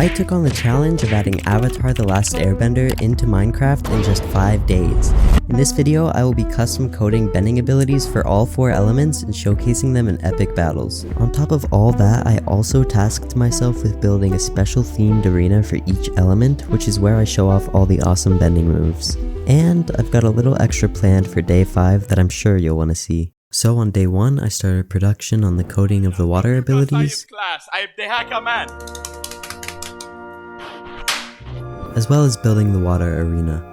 I took on the challenge of adding Avatar: The Last Airbender into Minecraft in just 5 days. In this video, I will be custom coding bending abilities for all 4 elements and showcasing them in epic battles. On top of all that, I also tasked myself with building a special themed arena for each element, which is where I show off all the awesome bending moves. And I've got a little extra planned for day 5 that I'm sure you'll want to see. So on day 1, I started production on the coding of the water abilities, as well as building the water arena.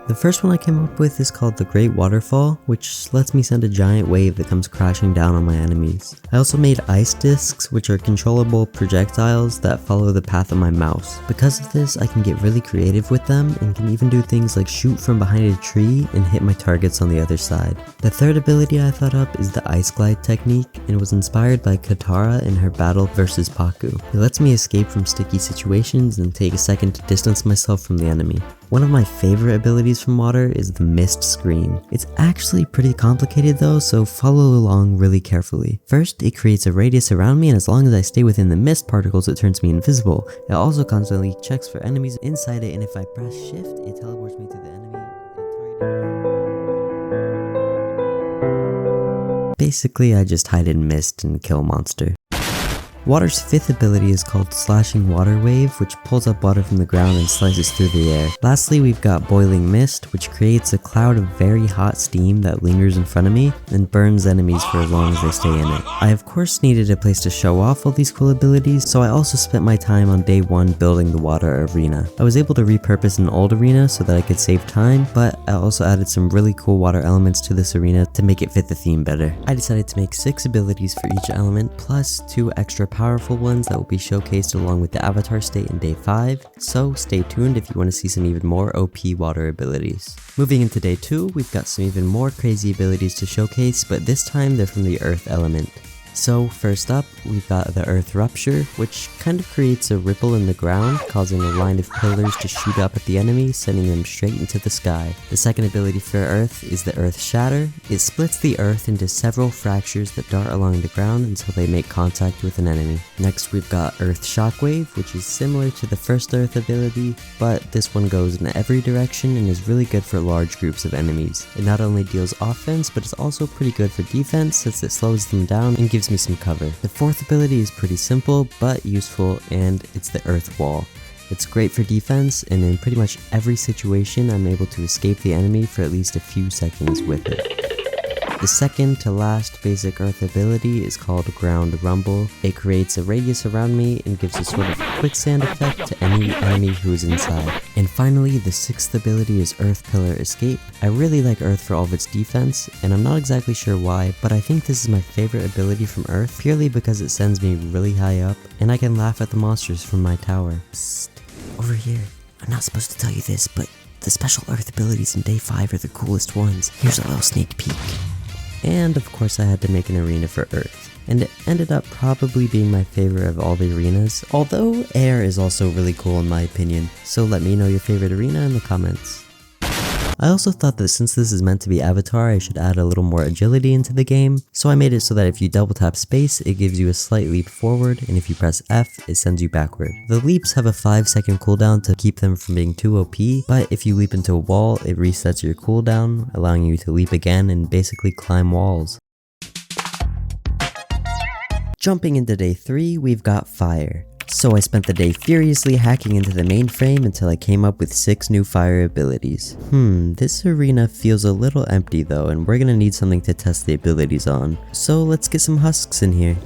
The first one I came up with is called the Great Waterfall, which lets me send a giant wave that comes crashing down on my enemies. I also made ice discs, which are controllable projectiles that follow the path of my mouse. Because of this, I can get really creative with them and can even do things like shoot from behind a tree and hit my targets on the other side. The third ability I thought up is the Ice Glide technique, and was inspired by Katara in her battle versus Paku. It lets me escape from sticky situations and take a second to distance myself from the enemy. One of my favorite abilities from water is the mist screen. It's actually pretty complicated though, so follow along really carefully. First, it creates a radius around me, and as long as I stay within the mist particles, it turns me invisible. It also constantly checks for enemies inside it, and if I press shift, it teleports me to the enemy and target. Basically, I just hide in mist and kill a monster. Water's 5th ability is called Slashing Water Wave, which pulls up water from the ground and slices through the air. Lastly, we've got Boiling Mist, which creates a cloud of very hot steam that lingers in front of me and burns enemies for as long as they stay in it. I of course needed a place to show off all these cool abilities, so I also spent my time on day 1 building the water arena. I was able to repurpose an old arena so that I could save time, but I also added some really cool water elements to this arena to make it fit the theme better. I decided to make 6 abilities for each element, plus 2 extra powerful ones that will be showcased along with the avatar state in day 5, so stay tuned if you want to see some even more OP water abilities. Moving into day 2, we've got some even more crazy abilities to showcase, but this time they're from the earth element. So first up, we've got the Earth Rupture, which kind of creates a ripple in the ground, causing a line of pillars to shoot up at the enemy, sending them straight into the sky. The second ability for Earth is the Earth Shatter. It splits the Earth into several fractures that dart along the ground until they make contact with an enemy. Next, we've got Earth Shockwave, which is similar to the first Earth ability, but this one goes in every direction and is really good for large groups of enemies. It not only deals offense, but it's also pretty good for defense since it slows them down and gives me some cover. The 4th ability is pretty simple but useful, and it's the Earth Wall. It's great for defense, and in pretty much every situation I'm able to escape the enemy for at least a few seconds with it. The second to last basic Earth ability is called Ground Rumble. It creates a radius around me and gives a sort of quicksand effect to any enemy who is inside. And finally, the 6th ability is Earth Pillar Escape. I really like Earth for all of its defense, and I'm not exactly sure why, but I think this is my favorite ability from Earth purely because it sends me really high up, and I can laugh at the monsters from my tower. Psst, over here. I'm not supposed to tell you this, but the special Earth abilities in day 5 are the coolest ones. Here's a little sneak peek. And of course I had to make an arena for Earth, and it ended up probably being my favorite of all the arenas, although Air is also really cool in my opinion, so let me know your favorite arena in the comments. I also thought that since this is meant to be Avatar, I should add a little more agility into the game, so I made it so that if you double tap space, it gives you a slight leap forward, and if you press F, it sends you backward. The leaps have a 5-second cooldown to keep them from being too OP, but if you leap into a wall, it resets your cooldown, allowing you to leap again and basically climb walls. Jumping into day 3, we've got Fire. So I spent the day furiously hacking into the mainframe until I came up with 6 new fire abilities. This arena feels a little empty though, and we're gonna need something to test the abilities on. So let's get some husks in here.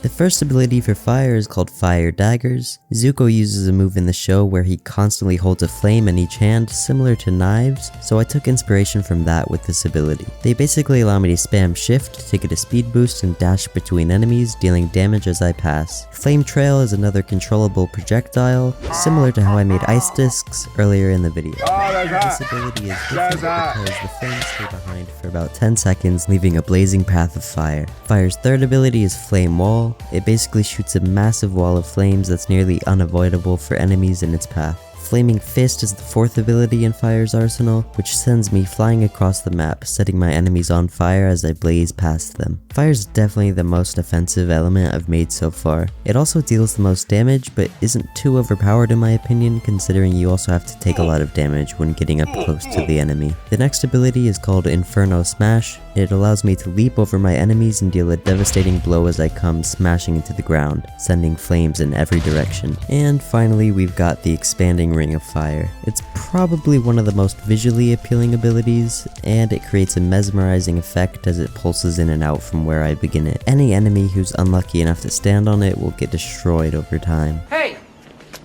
The first ability for fire is called Fire Daggers. Zuko uses a move in the show where he constantly holds a flame in each hand, similar to knives, so I took inspiration from that with this ability. They basically allow me to spam shift to get a speed boost and dash between enemies, dealing damage as I pass. Flame Trail is another controllable projectile, similar to how I made ice discs earlier in the video. This ability is different because the flames stay behind for about 10 seconds, leaving a blazing path of fire. Fire's third ability is Flame Wall. It basically shoots a massive wall of flames that's nearly unavoidable for enemies in its path. Flaming Fist is the 4th ability in Fire's arsenal, which sends me flying across the map, setting my enemies on fire as I blaze past them. Fire's definitely the most offensive element I've made so far. It also deals the most damage, but isn't too overpowered in my opinion, considering you also have to take a lot of damage when getting up close to the enemy. The next ability is called Inferno Smash. It allows me to leap over my enemies and deal a devastating blow as I come smashing into the ground, sending flames in every direction. And finally, we've got the Expanding Ring of Fire. It's probably one of the most visually appealing abilities, and it creates a mesmerizing effect as it pulses in and out from where I begin it. Any enemy who's unlucky enough to stand on it will get destroyed over time. Hey!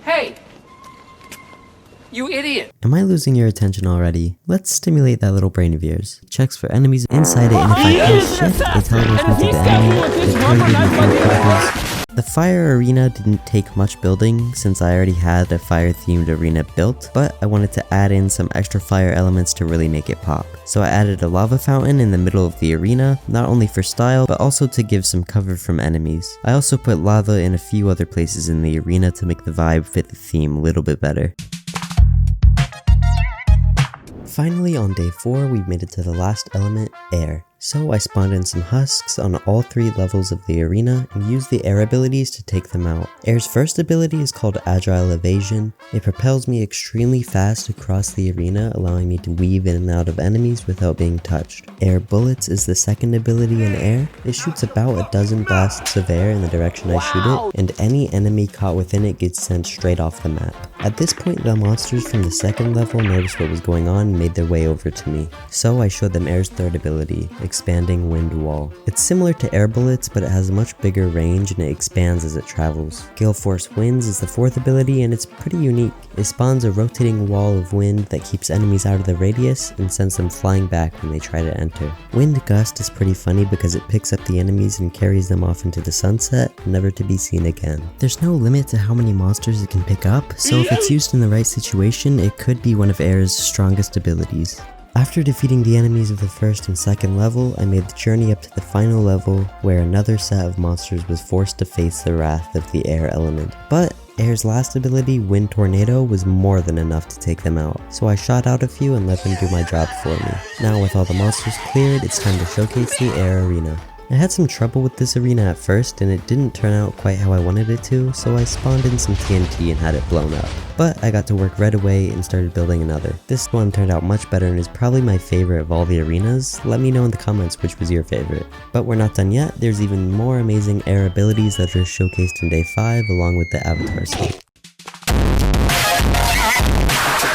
Hey! You idiot! Am I losing your attention already? Let's stimulate that little brain of yours. Checks for enemies inside it, and if I kill shit, it teleports me to the enemy. It targeted me. The fire arena didn't take much building since I already had a fire themed arena built, but I wanted to add in some extra fire elements to really make it pop. So I added a lava fountain in the middle of the arena, not only for style, but also to give some cover from enemies. I also put lava in a few other places in the arena to make the vibe fit the theme a little bit better. Finally, on day 4, we've made it to the last element, air. So I spawned in some husks on all 3 levels of the arena and used the air abilities to take them out. Air's first ability is called Agile Evasion. It propels me extremely fast across the arena, allowing me to weave in and out of enemies without being touched. Air Bullets is the second ability in air. It shoots about a dozen blasts of air in the direction I shoot it, and any enemy caught within it gets sent straight off the map. At this point, the monsters from the second level noticed what was going on and made their way over to me. So I showed them Air's third ability, Expanding Wind Wall. It's similar to Air Bullets, but it has a much bigger range and it expands as it travels. Gale Force Winds is the 4th ability, and it's pretty unique. It spawns a rotating wall of wind that keeps enemies out of the radius and sends them flying back when they try to enter. Wind Gust is pretty funny because it picks up the enemies and carries them off into the sunset, never to be seen again. There's no limit to how many monsters it can pick up, so if it's used in the right situation, it could be one of Air's strongest abilities. After defeating the enemies of the first and second level, I made the journey up to the final level, where another set of monsters was forced to face the wrath of the air element. But Air's last ability, Wind Tornado, was more than enough to take them out, so I shot out a few and let them do my job for me. Now with all the monsters cleared, it's time to showcase the air arena. I had some trouble with this arena at first, and it didn't turn out quite how I wanted it to, so I spawned in some TNT and had it blown up. But I got to work right away and started building another. This one turned out much better and is probably my favorite of all the arenas. Let me know in the comments which was your favorite. But we're not done yet. There's even more amazing air abilities that are showcased in day 5 along with the avatar state.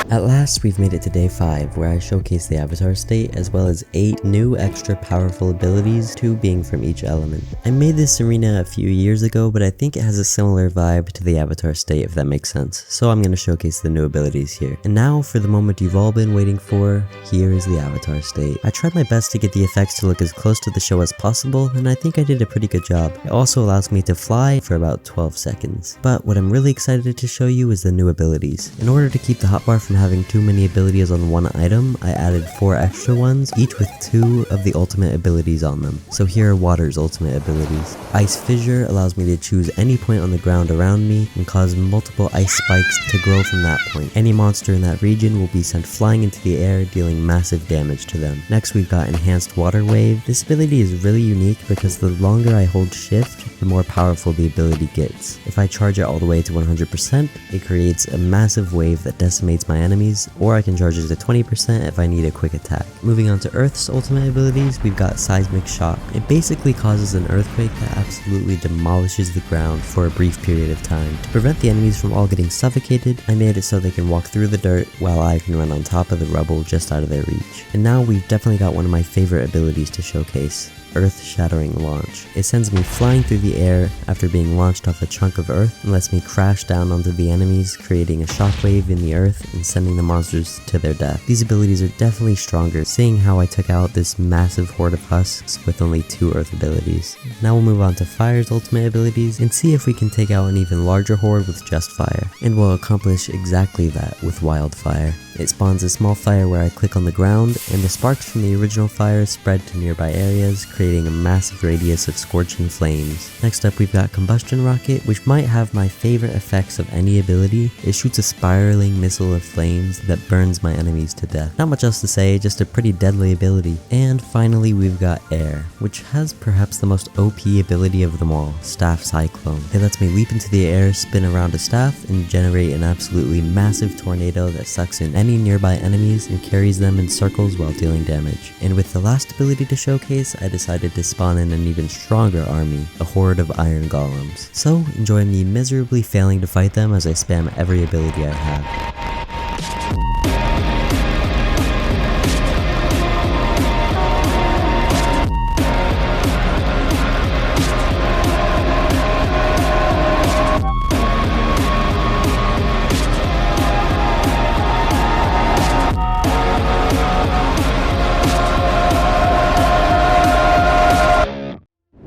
At last, we've made it to day 5, where I showcase the avatar state as well as 8 new extra powerful abilities, 2 being from each element. I made this arena a few years ago, but I think it has a similar vibe to the avatar state, if that makes sense, so I'm going to showcase the new abilities here. And now, for the moment you've all been waiting for, here is the avatar state. I tried my best to get the effects to look as close to the show as possible, and I think I did a pretty good job. It also allows me to fly for about 12 seconds. But what I'm really excited to show you is the new abilities. In order to keep the hotbar from having too many abilities on one item, I added 4 extra ones, each with 2 of the ultimate abilities on them. So here are Water's ultimate abilities. Ice Fissure allows me to choose any point on the ground around me and cause multiple ice spikes to grow from that point. Any monster in that region will be sent flying into the air, dealing massive damage to them. Next, we've got Enhanced Water Wave. This ability is really unique because the longer I hold shift, the more powerful the ability gets. If I charge it all the way to 100%, it creates a massive wave that decimates my enemies, or I can charge it to 20% if I need a quick attack. Moving on to Earth's ultimate abilities, we've got Seismic Shock. It basically causes an earthquake that absolutely demolishes the ground for a brief period of time. To prevent the enemies from all getting suffocated, I made it so they can walk through the dirt while I can run on top of the rubble just out of their reach. And now we've definitely got one of my favorite abilities to showcase. Earth-Shattering Launch. It sends me flying through the air after being launched off a chunk of earth and lets me crash down onto the enemies, creating a shockwave in the earth and sending the monsters to their death. These abilities are definitely stronger, seeing how I took out this massive horde of husks with only 2 earth abilities. Now we'll move on to Fire's ultimate abilities and see if we can take out an even larger horde with just fire. And we'll accomplish exactly that with Wildfire. It spawns a small fire where I click on the ground, and the sparks from the original fire spread to nearby areas, creating a massive radius of scorching flames. Next up we've got Combustion Rocket, which might have my favorite effects of any ability. It shoots a spiraling missile of flames that burns my enemies to death. Not much else to say, just a pretty deadly ability. And finally we've got Air, which has perhaps the most OP ability of them all, Staff Cyclone. It lets me leap into the air, spin around a staff, and generate an absolutely massive tornado that sucks in any nearby enemies and carries them in circles while dealing damage. And with the last ability to showcase, I decided to spawn in an even stronger army, a horde of iron golems. So enjoy me miserably failing to fight them as I spam every ability I have.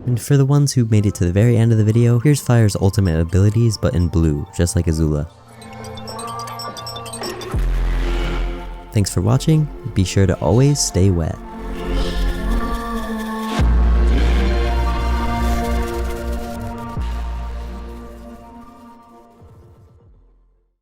And for the ones who made it to the very end of the video, here's Fire's ultimate abilities but in blue, just like Azula. Thanks for watching, be sure to always stay wet.